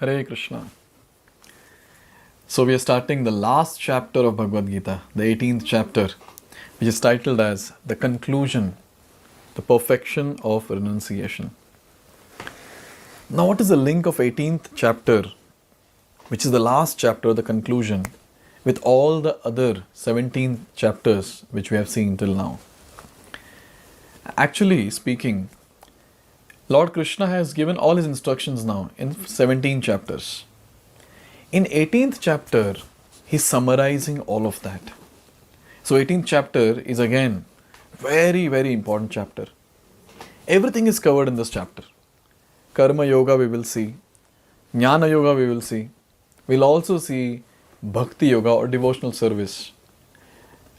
Hare Krishna. So we are starting the last chapter of Bhagavad Gita, the 18th chapter, which is titled as The Conclusion, the Perfection of Renunciation. Now what is the link of 18th chapter, which is the last chapter, the conclusion, with all the other 17 chapters which we have seen till now? Actually speaking, Lord Krishna has given all his instructions now in 17 chapters. In 18th chapter, he is summarizing all of that. So 18th chapter is again very, very important chapter. Everything is covered in this chapter. Karma Yoga we will see. Jnana Yoga we will see. We'll also see Bhakti Yoga or devotional service.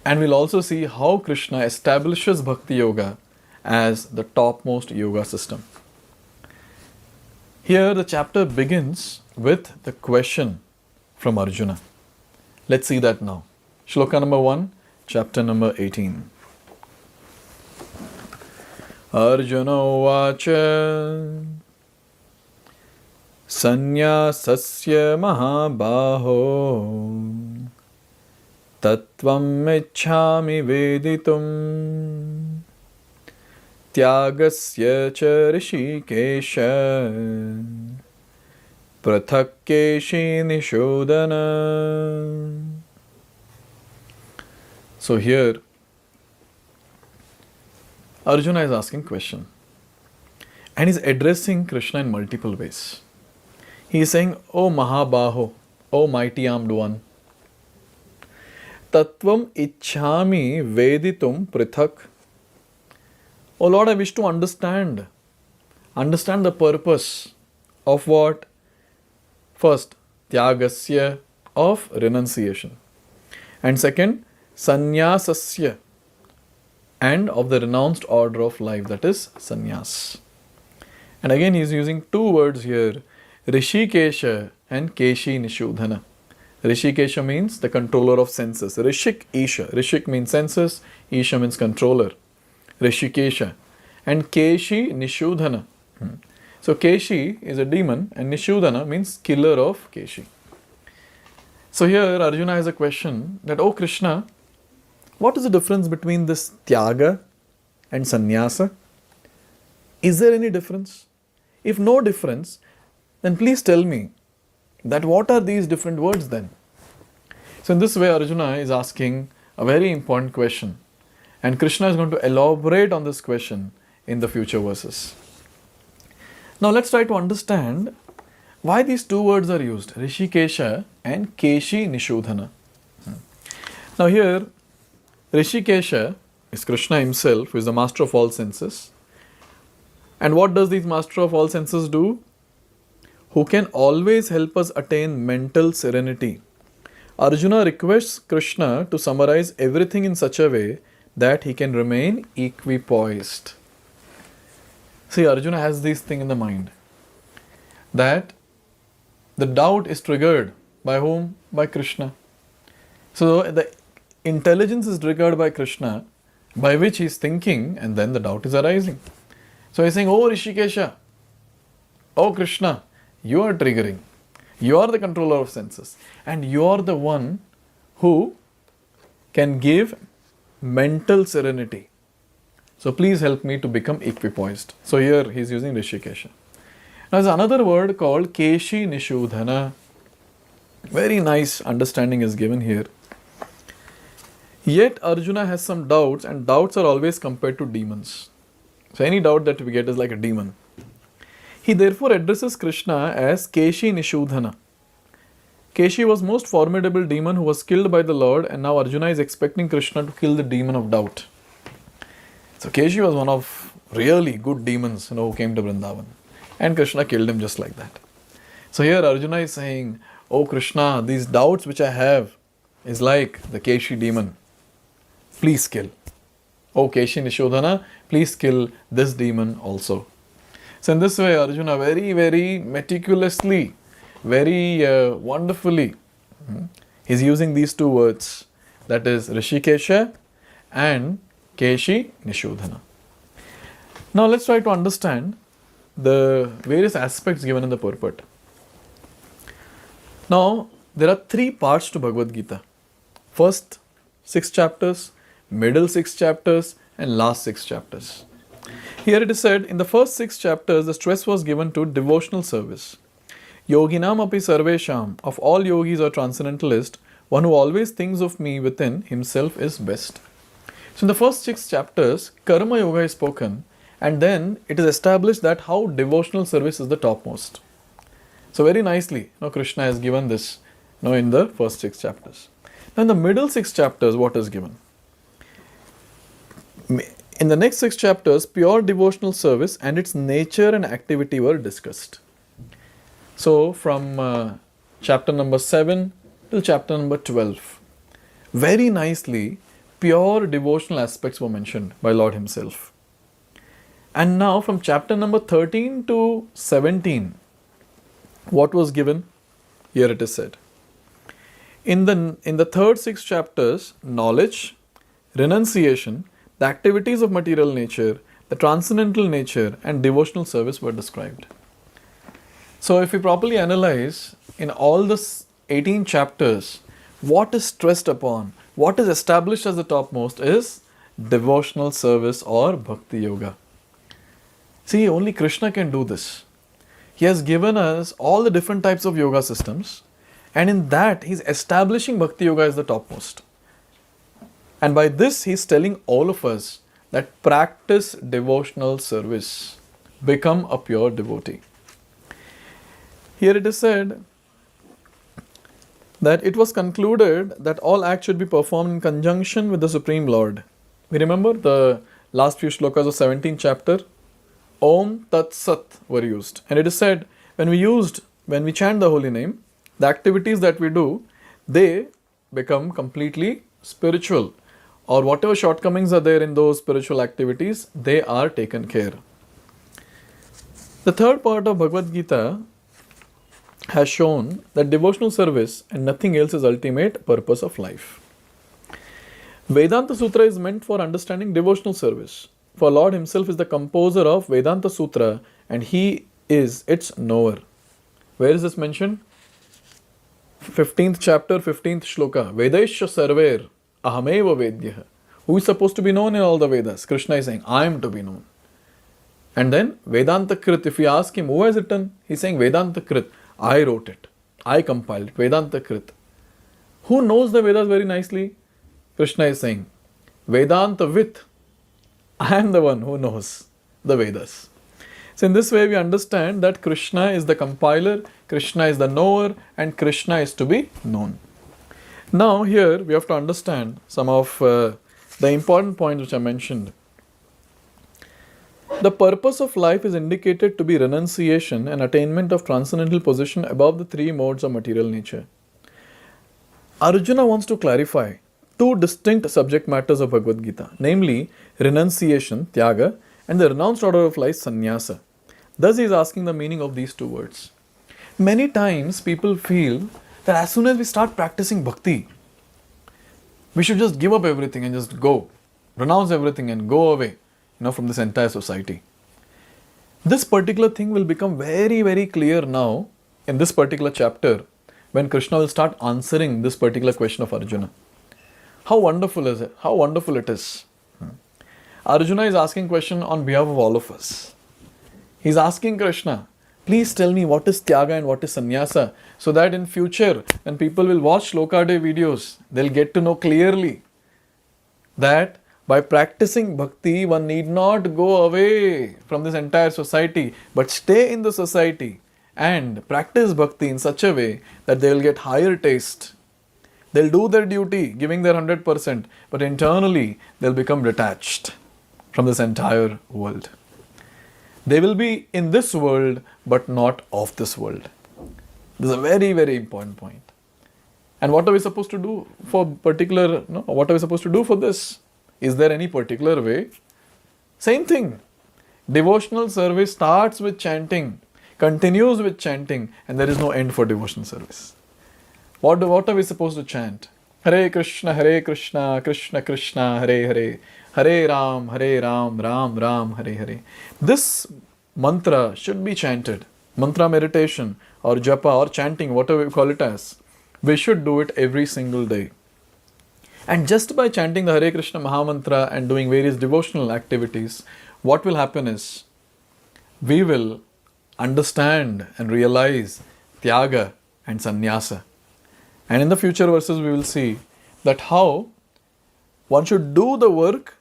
And we'll also see how Krishna establishes Bhakti Yoga as the topmost yoga system. Here the chapter begins with the question from Arjuna. Let's see that now. Śloka number 1, chapter number 18. Arjuna Vacha Sanyasasya Mahabaho Tattvam Ichhami Veditum Tyagasya cha Rishikesha Prathakeshi Nishodhana. So here Arjuna is asking question and he's addressing Krishna in multiple ways. He is saying, O Mahabaho, O mighty armed one, Tattvam Ichhami Veditum Prithak. Oh Lord, I wish to understand the purpose of what? First, Tyagasya, of renunciation. And second, Sanyasasya, and of the renounced order of life, that is Sanyas. And again he is using two words here, Rishikesha and Keshi Nishodhana. Rishikesha means the controller of senses. Rishik, Isha. Rishik means senses, Isha means controller. Rishikesha. And Keshi Nishodhana. So Keshi is a demon and Nishodhana means killer of Keshi. So here Arjuna has a question that, oh Krishna, what is the difference between this Tyaga and Sannyasa? Is there any difference? If no difference, then please tell me that what are these different words then? So in this way Arjuna is asking a very important question. And Krishna is going to elaborate on this question in the future verses. Now let's try to understand why these two words are used, Rishikesha and Keshi Nishodhana. Now here, Rishikesha is Krishna himself, who is the master of all senses. And what does this master of all senses do? Who can always help us attain mental serenity. Arjuna requests Krishna to summarize everything in such a way that he can remain equipoised. See, Arjuna has this thing in the mind that the doubt is triggered by whom? By Krishna. So the intelligence is triggered by Krishna, by which he is thinking, and then the doubt is arising. So he is saying, oh Rishikesha, oh Krishna, you are triggering. You are the controller of senses. And you are the one who can give mental serenity. So please help me to become equipoised. So here he is using Rishikesha. Now there's another word called Keshi Nishodhana. Very nice understanding is given here. Yet Arjuna has some doubts, and doubts are always compared to demons. So any doubt that we get is like a demon. He therefore addresses Krishna as Keshi Nishodhana. Keshi was most formidable demon who was killed by the Lord, and now Arjuna is expecting Krishna to kill the demon of doubt. So Keshi was one of really good demons, who came to Vrindavan. And Krishna killed him just like that. So here Arjuna is saying, oh Krishna, these doubts which I have is like the Keshi demon. Please kill. Oh Keshi Nishodhana, please kill this demon also. So in this way Arjuna very, very meticulously, very wonderfully, he's using these two words, that is Rishikesha and Keshi Nishodhana. Now let's try to understand the various aspects given in the purport. Now, there are 3 parts to Bhagavad Gita. First 6 chapters, middle 6 chapters, and last 6 chapters. Here it is said, in the first 6 chapters, the stress was given to devotional service. Yoginam api sarvesham, of all yogis or transcendentalists, one who always thinks of me within himself is best. So in the first 6 chapters, Karma Yoga is spoken, and then it is established that how devotional service is the topmost. So very nicely, Krishna has given this in the first 6 chapters. Now in the middle 6 chapters, what is given? In the next 6 chapters, pure devotional service and its nature and activity were discussed. So from chapter number 7 till chapter number 12, very nicely, pure devotional aspects were mentioned by Lord Himself. And now from chapter number 13 to 17, what was given? Here it is said. In the third 6 chapters, knowledge, renunciation, the activities of material nature, the transcendental nature, and devotional service were described. So if we properly analyze, in all the 18 chapters, what is stressed upon, what is established as the topmost is devotional service or bhakti yoga. See, only Krishna can do this. He has given us all the different types of yoga systems, and in that He is establishing bhakti yoga as the topmost. And by this He is telling all of us that practice devotional service, become a pure devotee. Here it is said that it was concluded that all acts should be performed in conjunction with the Supreme Lord. We remember the last few shlokas of 17th chapter. Om Tat Sat were used. And it is said, when we chant the holy name, the activities that we do, they become completely spiritual. Or whatever shortcomings are there in those spiritual activities, they are taken care. The third part of Bhagavad Gita has shown that devotional service and nothing else is ultimate purpose of life. Vedanta Sutra is meant for understanding devotional service. For Lord Himself is the composer of Vedanta Sutra and He is its knower. Where is this mentioned? 15th chapter, 15th shloka. Vedaisya sarver ahameva vedyah. Who is supposed to be known in all the Vedas? Krishna is saying, I am to be known. And then Vedanta Krit, if you ask him, who has written? He is saying Vedanta Krit. I wrote it. I compiled it. Vedanta Krit. Who knows the Vedas very nicely? Krishna is saying, Vedanta Vit. I am the one who knows the Vedas. So in this way we understand that Krishna is the compiler, Krishna is the knower, and Krishna is to be known. Now here we have to understand some of the important points which I mentioned. The purpose of life is indicated to be renunciation and attainment of transcendental position above the 3 modes of material nature. Arjuna wants to clarify 2 distinct subject matters of Bhagavad Gita, namely renunciation, tyaga, and the renounced order of life, sannyasa. Thus he is asking the meaning of these 2 words. Many times people feel that as soon as we start practicing bhakti, we should just give up everything and just go, renounce everything and go away, from this entire society. This particular thing will become very, very clear now in this particular chapter when Krishna will start answering this particular question of Arjuna. How wonderful is it? How wonderful it is. Arjuna is asking question on behalf of all of us. He is asking Krishna, please tell me what is tyaga and what is sannyasa, so that in future when people will watch Śloka Day videos, they'll get to know clearly that by practicing bhakti, one need not go away from this entire society, but stay in the society and practice bhakti in such a way that they will get higher taste. They'll do their duty, giving their 100%, but internally they'll become detached from this entire world. They will be in this world, but not of this world. This is a very, very important point. And what are we supposed to do for what are we supposed to do for this? Is there any particular way? Same thing. Devotional service starts with chanting, continues with chanting, and there is no end for devotional service. What are we supposed to chant? Hare Krishna, Krishna Krishna, Hare Hare, Hare Ram, Ram Ram, Hare Hare. This mantra should be chanted mantra meditation or japa or chanting, whatever we call it as, we should do it every single day. And just by chanting the Hare Krishna Mahamantra and doing various devotional activities, what will happen is we will understand and realize Tyaga and Sannyasa. And in the future verses, we will see that how one should do the work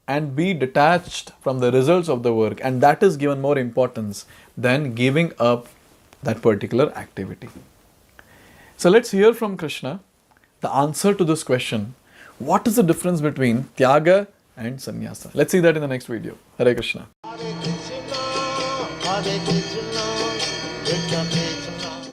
and be detached from the results of the work, and that is given more importance than giving up that particular activity. So let's hear from Krishna the answer to this question. What is the difference between Tyaga and Sannyasa? Let's see that in the next video. Hare Krishna. Hare Krishna, Krishna